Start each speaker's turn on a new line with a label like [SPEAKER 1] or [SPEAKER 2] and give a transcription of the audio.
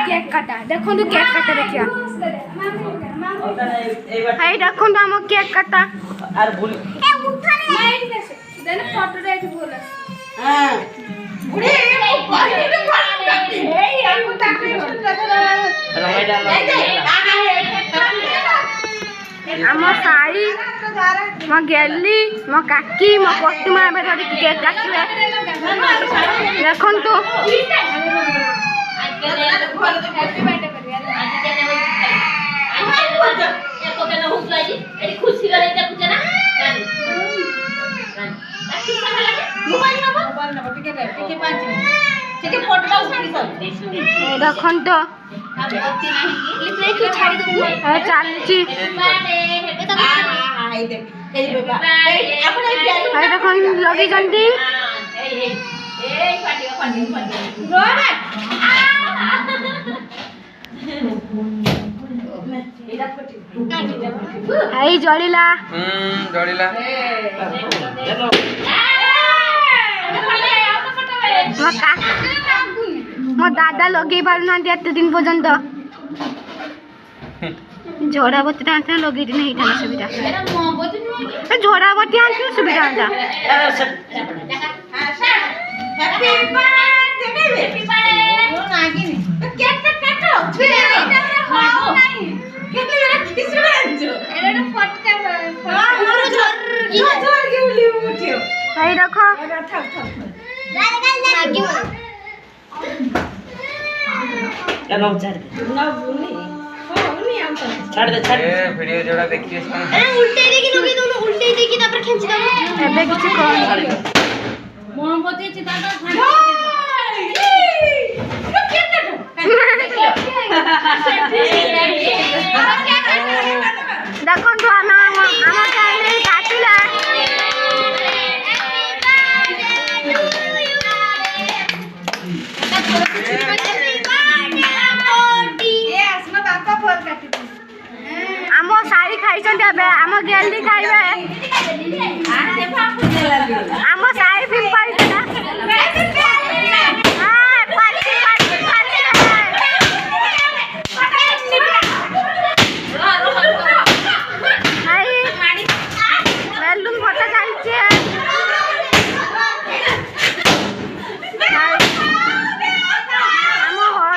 [SPEAKER 1] cake काटा देखो cake काटा देखिया हाय देखो आम केक काटा
[SPEAKER 2] आर भूल
[SPEAKER 1] ए उठा नहीं देन फोटो रे बोल
[SPEAKER 2] हां बुढ़े
[SPEAKER 1] आम साई मो गेली मो काकी मो पटुमा में धरी केक काटले देखो चलती लगी जड़िला
[SPEAKER 3] जड़िला
[SPEAKER 1] मो दादा लगे पारना एत दिन पर्यंत झोड़ा बत्ती आनते लगे नहीं था सुविधा झोड़ा बत्ती आनते सुविधा होता
[SPEAKER 2] छाड़ दे छाड़
[SPEAKER 3] वीडियो जोड़ा देखिए
[SPEAKER 1] अरे उल्टे देखी लोगे दोनों उल्टे देखी तापर खींच दो एबे किछ कोन मोमबत्ती चिता तो देखो तो आमा चाइले काटिला आम साड़ी खाई आम गेली खाइबे आम साड़ी फिल्म